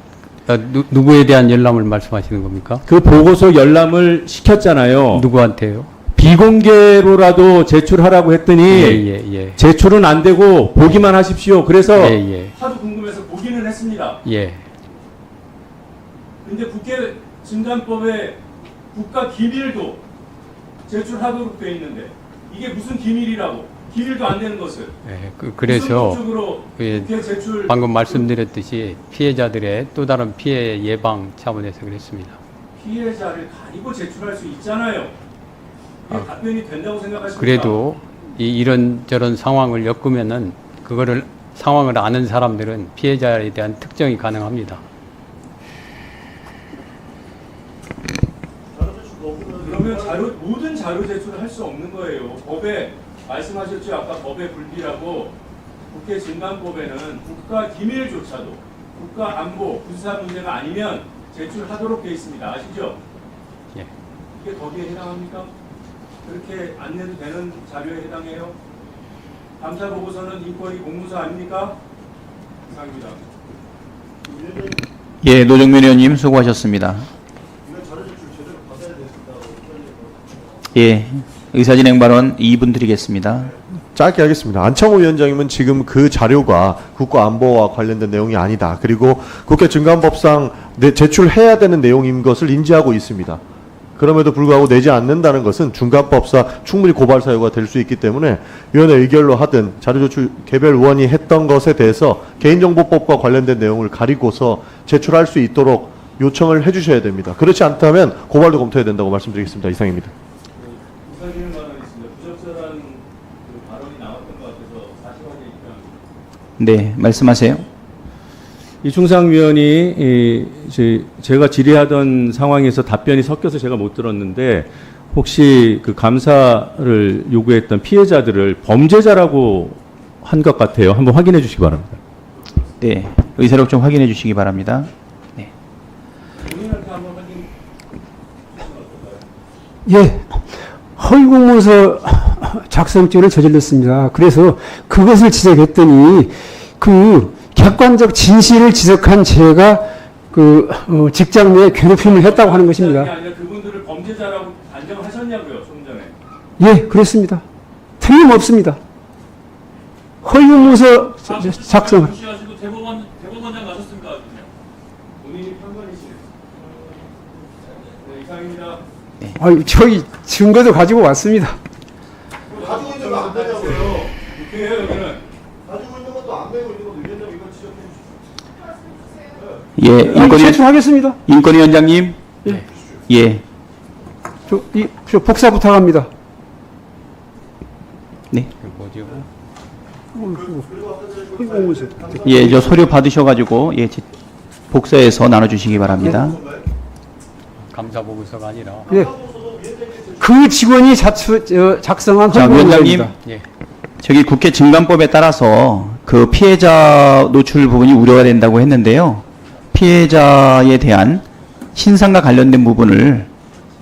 C: 누구에 대한 열람을 말씀하시는 겁니까?
F: 그 보고서 열람을 시켰잖아요.
C: 누구한테요?
F: 비공개로라도 제출하라고 했더니
C: 예.
F: 제출은 안 되고 보기만 하십시오. 그래서
C: 예.
F: 하도 궁금해서 보기는 했습니다.
C: 예.
F: 근데 국회 증감법에 국가 기밀도 제출하도록 돼 있는데 이게 무슨 기밀이라고? 기밀도 안 되는 것을
C: 예. 그래서
F: 무슨 목적으로
C: 예,
F: 국회 제출
C: 방금 말씀드렸듯이 피해자들의 또 다른 피해 예방 차원에서 그랬습니다.
F: 피해자를 가리고 제출할 수 있잖아요. 이게 답변이 된다고 생각하십니까?
C: 그래도 이런저런 상황을 엮으면은 그거를 상황을 아는 사람들은 피해자에 대한 특정이 가능합니다.
F: 그러면 그러면 모든 자료 제출을 할 수 없는 거예요. 법에 말씀하셨죠. 아까 법의 불비라고 국회 증감법에는 국가 기밀조차도 국가 안보, 군사 문제가 아니면 제출하도록 되어 있습니다. 아시죠?
C: 예.
F: 이게 거기에 해당합니까? 그렇게 안 내도 되는 자료에 해당해요? 감사 보고서는 인권위 공문서 아닙니까? 이상입니다.
B: 예, 노정면 의원님 수고하셨습니다. 예, 의사진행 발언 2분 드리겠습니다.
A: 짧게 하겠습니다. 안창호 위원장님은 지금 그 자료가 국가안보와 관련된 내용이 아니다. 그리고 국회 증감법상 제출해야 되는 내용인 것을 인지하고 있습니다. 그럼에도 불구하고 내지 않는다는 것은 중간법상 충분히 고발 사유가 될 수 있기 때문에 위원회 의결로 하든 자료제출 개별 의원이 했던 것에 대해서 개인정보법과 관련된 내용을 가리고서 제출할 수 있도록 요청을 해주셔야 됩니다. 그렇지 않다면 고발도 검토해야 된다고 말씀드리겠습니다. 이상입니다.
F: 부사진행 발언이 있습니다. 부적절한 그 발언이 나왔던 것 같아서 사실관계 입장.
B: 네, 말씀하세요.
F: 이충상 위원이 제가 질의하던 상황에서 답변이 섞여서 제가 못 들었는데 혹시 그 감사를 요구했던 피해자들을 범죄자라고 한 것 같아요. 한번 확인해 주시기 바랍니다.
B: 네, 의사록 좀 확인해 주시기 바랍니다. 네.
F: 본인한테 한번 확인.
H: 예, 허위공문서 작성죄를 저질렀습니다. 그래서 그것을 지적했더니 그 객관적 진실을 지적한 제가 직장 내 괴롭힘을 했다고 하는 것입니다.
F: 아니라 그분들을 범죄자라고 단정하셨냐고요, 좀 전에.
H: 예, 그렇습니다. 틀림없습니다. 허위공문서 작성.
I: 무시하시고 대법원장 가셨습니까?
F: 본인이 판단이시네요. 네, 이상입니다.
H: 아유, 저희 증거도 가지고 왔습니다.
A: 가지고 있는 거 안 되냐고요.
F: 육회예요, 여기는.
A: 가지고 있는 것도 안 되고 있는 것도 위원장 이거 지적해 주십시오.
B: 예,
H: 아니, 제출하겠습니다.
B: 인권위원장님.
H: 예.
B: 예.
H: 저 복사 부탁합니다.
B: 네.
H: 허위공문서.
B: 예, 저 서류 받으셔가지고 예, 복사해서 나눠주시기 바랍니다.
C: 감사 보고서가 아니라.
H: 예. 그 직원이 작성한
B: 자, 위원장님.
H: 허위공문서입니다.
C: 예.
B: 저기 국회 증감법에 따라서 그 피해자 노출 부분이 우려가 된다고 했는데요. 피해자에 대한 신상과 관련된 부분을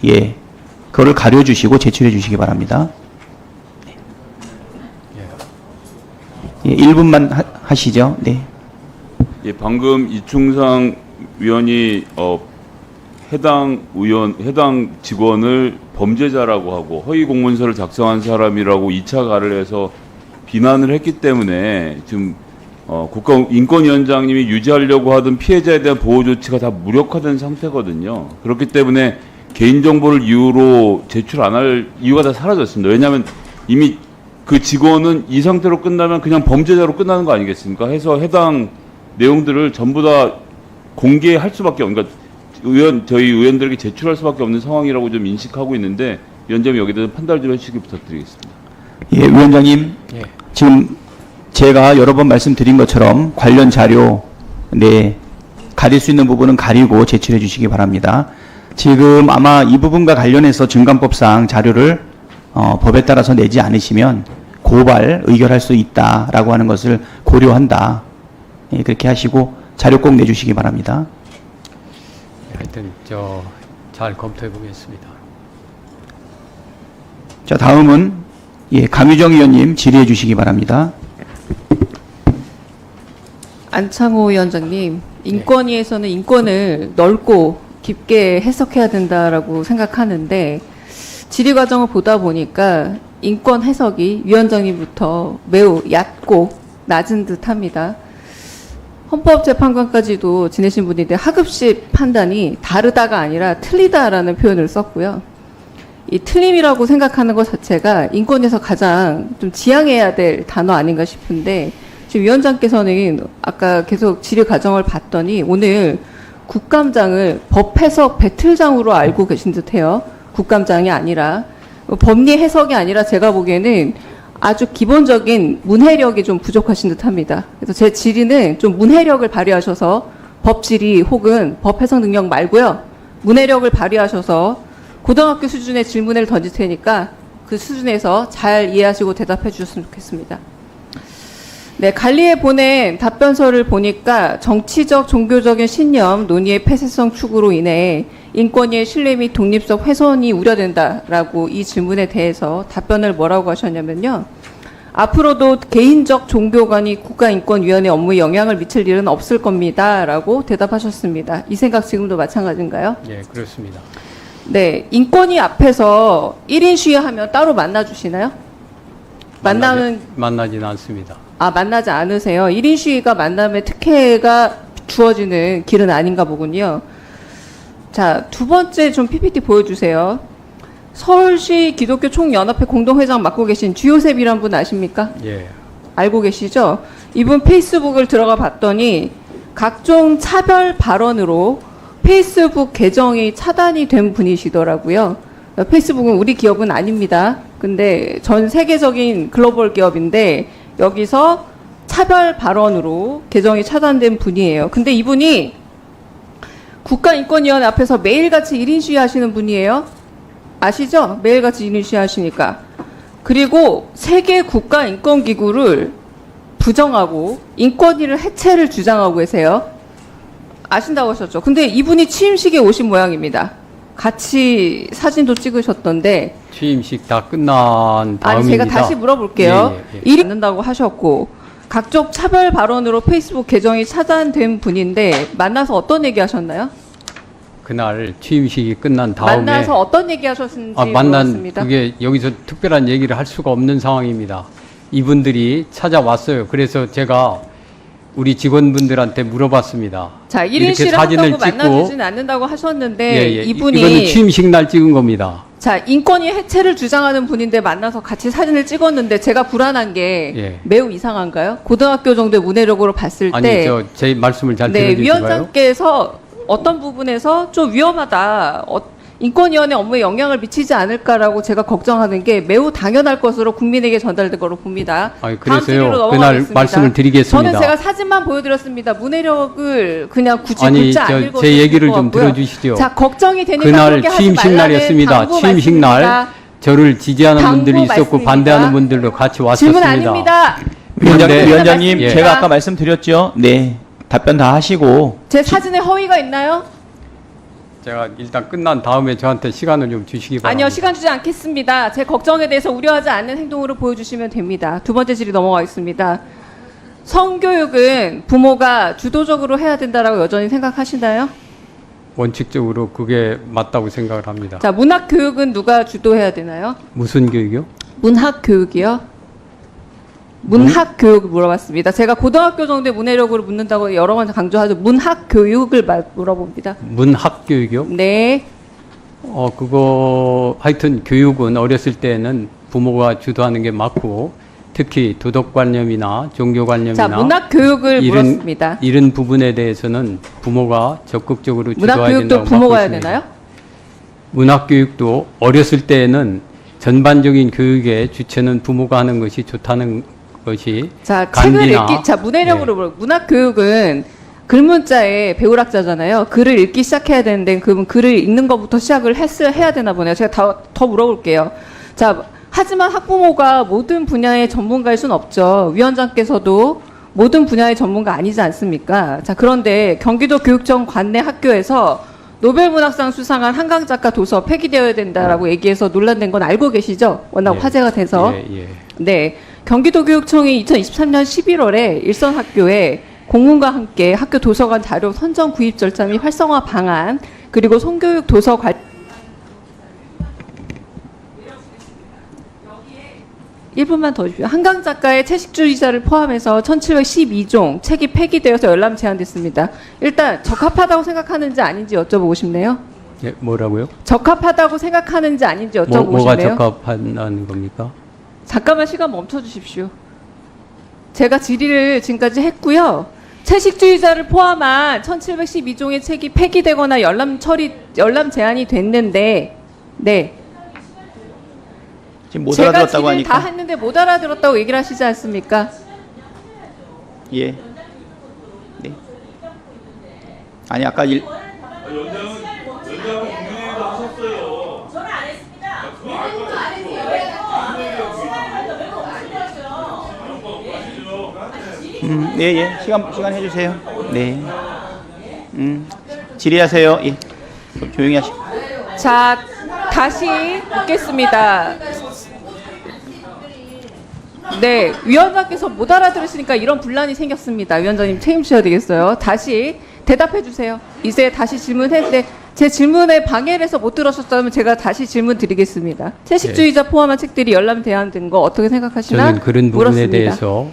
B: 예, 그거를 가려주시고 제출해 주시기 바랍니다. 예, 1분만 하시죠. 네.
J: 예, 방금 이충상 위원이 해당 직원을 범죄자라고 하고 허위 공문서를 작성한 사람이라고 2차 가를 해서 비난을 했기 때문에 지금 국가인권위원장님이 유지하려고 하던 피해자에 대한 보호 조치가 다 무력화된 상태거든요. 그렇기 때문에 개인정보를 이유로 제출 안 할 이유가 다 사라졌습니다. 왜냐하면 이미 그 직원은 이 상태로 끝나면 그냥 범죄자로 끝나는 거 아니겠습니까? 해서 해당 내용들을 전부 다 공개할 수밖에 없는, 그러니까 저희 의원들에게 제출할 수밖에 없는 상황이라고 좀 인식하고 있는데 위원장님 여기에 대해서 판단을 좀 해주시기 부탁드리겠습니다.
B: 예, 위원장님.
C: 예.
B: 지금 제가 여러 번 말씀드린 것처럼 관련 자료, 네, 가릴 수 있는 부분은 가리고 제출해 주시기 바랍니다. 지금 아마 이 부분과 관련해서 증감법상 자료를 법에 따라서 내지 않으시면 고발, 의결할 수 있다라고 하는 것을 고려한다. 예, 그렇게 하시고 자료 꼭 내주시기 바랍니다.
C: 하여튼 잘 검토해 보겠습니다.
B: 자, 다음은 예, 강유정 의원님 질의해 주시기 바랍니다.
K: 안창호 위원장님, 인권위에서는 인권을 넓고 깊게 해석해야 된다라고 생각하는데 질의 과정을 보다 보니까 인권 해석이 위원장님부터 매우 얕고 낮은 듯합니다. 헌법재판관까지도 지내신 분인데 하급식 판단이 다르다가 아니라 틀리다라는 표현을 썼고요. 이 틀림이라고 생각하는 것 자체가 인권에서 가장 좀 지양해야 될 단어 아닌가 싶은데 지금 위원장께서는 아까 계속 질의 과정을 봤더니 오늘 국감장을 법 해석 배틀장으로 알고 계신 듯해요. 국감장이 아니라 법리 해석이 아니라 제가 보기에는 아주 기본적인 문해력이 좀 부족하신 듯합니다. 그래서 제 질의는 좀 문해력을 발휘하셔서 법 질의 혹은 법 해석 능력 말고요. 문해력을 발휘하셔서 고등학교 수준의 질문을 던질 테니까 그 수준에서 잘 이해하시고 대답해 주셨으면 좋겠습니다. 네, 관리에 보낸 답변서를 보니까 정치적, 종교적인 신념, 논의의 폐쇄성 축으로 인해 인권위의 신뢰 및 독립성 훼손이 우려된다라고 이 질문에 대해서 답변을 뭐라고 하셨냐면요. 앞으로도 개인적 종교관이 국가인권위원회 업무에 영향을 미칠 일은 없을 겁니다. 라고 대답하셨습니다. 이 생각 지금도 마찬가지인가요?
C: 예, 그렇습니다.
K: 네, 인권위 앞에서 1인 시위하면 따로 만나주시나요?
C: 만나지는 않습니다.
K: 아, 만나지 않으세요. 1인 시위가 만남에 특혜가 주어지는 길은 아닌가 보군요. 자, 두 번째 좀 PPT 보여주세요. 서울시 기독교 총연합회 공동회장 맡고 계신 주요셉이란 분 아십니까?
C: 예.
K: 알고 계시죠? 이분 페이스북을 들어가 봤더니 각종 차별 발언으로 페이스북 계정이 차단이 된 분이시더라고요. 페이스북은 우리 기업은 아닙니다. 근데 전 세계적인 글로벌 기업인데 여기서 차별 발언으로 계정이 차단된 분이에요. 근데 이분이 국가인권위원회 앞에서 매일같이 1인 시위 하시는 분이에요. 아시죠? 매일같이 1인 시위 하시니까. 그리고 세계 국가인권기구를 부정하고 인권위를 해체를 주장하고 계세요. 아신다고 하셨죠? 근데 이분이 취임식에 오신 모양입니다. 같이 사진도 찍으셨던데.
C: 취임식 다 끝난 다음입니다.
K: 아니, 제가 다시 물어볼게요.
C: 예.
K: 일이 않는다고 하셨고 각종 차별 발언으로 페이스북 계정이 차단된 분인데 만나서 어떤 얘기 하셨나요?
C: 그날 취임식이 끝난 다음에
K: 만나서 어떤 얘기 하셨는지
C: 만난
K: 물어봤습니다.
C: 그게 여기서 특별한 얘기를 할 수가 없는 상황입니다. 이분들이 찾아왔어요. 그래서 제가 우리 직원분들한테 물어봤습니다.
K: 자, 1인
C: 이렇게
K: 시위를
C: 사진을
K: 한다고 만나주지는 않는다고 하셨는데 이분이
C: 이거는 취임식 날 찍은 겁니다.
K: 자, 인권위 해체를 주장하는 분인데 만나서 같이 사진을 찍었는데 제가 불안한 게
C: 예.
K: 매우 이상한가요? 고등학교 정도의 문해력으로 봤을
C: 아니
K: 때
C: 제 말씀을 잘
K: 네,
C: 들어주실까요?
K: 위원장께서 어떤 부분에서 좀 위험하다. 인권위원회 업무에 영향을 미치지 않을까라고 제가 걱정하는 게 매우 당연할 것으로 국민에게 전달될 거로 봅니다.
C: 아니,
K: 다음 질의로
C: 그래서요.
K: 넘어가겠습니다.
C: 그날 말씀을 드리겠습니다.
K: 저는 제가 사진만 보여드렸습니다. 문해력을 그냥 굳이
C: 아니,
K: 글자 안 읽어도
C: 제 얘기를
K: 될것
C: 좀
K: 같고요.
C: 들어주시죠.
K: 자, 걱정이 되니까
C: 그날
K: 그렇게 하지
C: 취임식
K: 말라는
C: 날이었습니다.
K: 당부
C: 취임식 날
K: 말씀입니다.
C: 저를 지지하는
K: 당부
C: 분들이 있었고
K: 말씀입니다.
C: 반대하는 분들도 같이
K: 질문
C: 왔었습니다.
K: 아닙니다.
C: 그런데
B: 위원장님,
C: 예.
B: 제가 아까 말씀드렸죠. 네, 답변 다 하시고.
K: 제 사진에 허위가 있나요?
C: 제가 일단 끝난 다음에 저한테 시간을 좀 주시기 바랍니다.
K: 아니요, 시간 주지 않겠습니다. 제 걱정에 대해서 우려하지 않는 행동으로 보여주시면 됩니다. 두 번째 질의 넘어가겠습니다. 성교육은 부모가 주도적으로 해야 된다라고 여전히 생각하시나요?
C: 원칙적으로 그게 맞다고 생각을 합니다.
K: 자, 문학교육은 누가 주도해야 되나요?
C: 무슨 교육이요?
K: 문학교육이요? 문학교육을 물어봤습니다. 제가 고등학교 정도의 문해력으로 묻는다고 여러 번 강조하죠. 문학교육을 물어봅니다.
C: 문학교육이요?
K: 네.
C: 그거 하여튼 교육은 어렸을 때는 부모가 주도하는 게 맞고 특히 도덕관념이나 종교관념이나
K: 자, 문학교육을 물었습니다.
C: 이런 부분에 대해서는 부모가 적극적으로 주도해야 된다고
K: 문학교육도
C: 받고
K: 부모가 해야
C: 있습니다.
K: 되나요?
C: 문학교육도 어렸을 때는 전반적인 교육의 주체는 부모가 하는 것이 좋다는 것이
K: 자, 책을
C: 간디나
K: 읽기, 자, 문해력으로 물어. 문학교육은 글문자의 배우락자잖아요. 글을 읽기 시작해야 되는데, 그러면 글을 읽는 것부터 시작을 해야 되나 보네요. 제가 더 물어볼게요. 자, 하지만 학부모가 모든 분야의 전문가일 수는 없죠. 위원장께서도 모든 분야의 전문가 아니지 않습니까? 자, 그런데 경기도 교육청 관내 학교에서 노벨문학상 수상한 한강 작가 도서 폐기되어야 된다라고 얘기해서 논란된 건 알고 계시죠? 워낙
C: 예.
K: 화제가 돼서.
C: 예.
K: 네. 경기도교육청이 2023년 11월에 일선 학교에 공문과 함께 학교 도서관 자료 선정 구입 절차 및 활성화 방안 그리고 성교육 도서 관 1분만 더 주십시오. 한강 작가의 채식주의자를 포함해서 1712종 책이 폐기되어서 열람 제한됐습니다. 일단 적합하다고 생각하는지 아닌지 여쭤보고 싶네요.
C: 예, 뭐라고요?
K: 적합하다고 생각하는지 아닌지 여쭤보고
C: 뭐가
K: 싶네요.
C: 적합하다는 겁니까?
K: 잠깐만 시간 멈춰 주십시오. 제가 질의를 지금까지 했고요. 채식주의자를 포함한 1712종의 책이 폐기되거나 열람 제한이 됐는데, 네.
B: 지금 못
K: 제가
B: 알아들었다고
K: 질의를
B: 하니까.
K: 다 했는데 못 알아들었다고 얘기를 하시지 않습니까?
B: 예. 네. 아니 아까
I: 연장은 국민회의도 하셨어요.
B: 네, 예. 시간 해주세요. 네. 질의하세요. 예. 조용히 하시고.
K: 자, 다시 묻겠습니다. 네, 위원장께서 못 알아들으시니까 이런 분란이 생겼습니다. 위원장님 책임져야 되겠어요. 다시 대답해 주세요. 이제 다시 질문했는데 제 질문에 방해를 해서 못 들으셨다면 제가 다시 질문 드리겠습니다. 채식주의자 포함한 책들이 열람대항된 거 어떻게 생각하시나?
C: 저는 그런 부분에
K: 물었습니다.
C: 대해서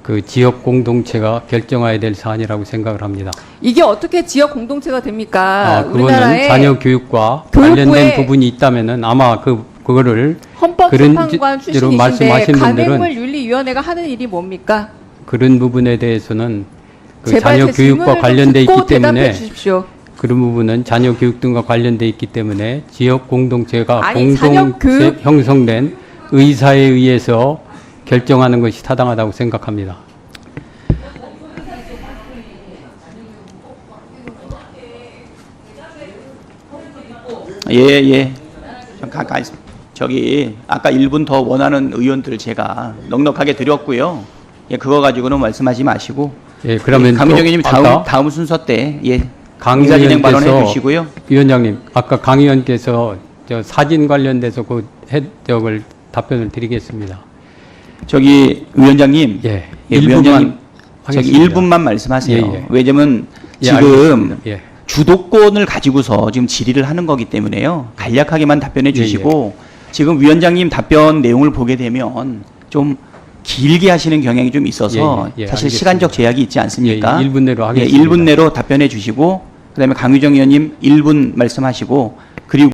C: 그 지역 공동체가 결정해야 될 사안이라고 생각을 합니다.
K: 이게 어떻게 지역 공동체가 됩니까?
C: 그거는
K: 우리나라의
C: 자녀 교육과
K: 교육부에
C: 관련된 부분이 있다면은 아마 그거를
K: 헌법재판관
C: 그런
K: 출신이신데
C: 말씀하신 분들은
K: 간행물윤리위원회가 하는 일이 뭡니까?
C: 그런 부분에 대해서는 그
K: 제발
C: 자녀
K: 제
C: 교육과
K: 질문을
C: 관련돼
K: 듣고
C: 있기 때문에
K: 대답해 주십시오.
C: 그런 부분은 자녀 교육 등과 관련돼 있기 때문에 지역 공동체가
K: 아니, 자녀
C: 공동체
K: 교육-
C: 형성된 의사에 의해서 결정하는 것이 타당하다고 생각합니다.
B: 예. 가까이 저기 아까 1분 더 원하는 의원들 제가 넉넉하게 드렸고요. 예, 그거 가지고는 말씀하지 마시고.
C: 예, 그러면
B: 강민정
C: 또
B: 의원님
C: 아까
B: 다음 순서 때 예.
C: 강
B: 의사진행 발언해
C: 의원께서
B: 주시고요.
C: 위원장님, 아까 강 의원께서 저 사진 관련돼서 그 해적을 답변을 드리겠습니다.
B: 저기 위원장님,
C: 예,
B: 예,
C: 1분만
B: 위원장님 저기
C: 하겠습니다.
B: 1분만 말씀하세요.
C: 예, 예.
B: 왜냐면
C: 예,
B: 지금
C: 알겠습니다. 예.
B: 주도권을 가지고서 지금 질의를 하는 거기 때문에요. 간략하게만 답변해 주시고 지금 위원장님 답변 내용을 보게 되면 좀 길게 하시는 경향이 좀 있어서
C: 예,
B: 사실
C: 알겠습니다.
B: 시간적 제약이 있지 않습니까?
C: 예, 1분 내로
B: 예,
C: 하겠습니다.
B: 1분 내로 답변해 주시고 그다음에 강유정 의원님 1분 말씀하시고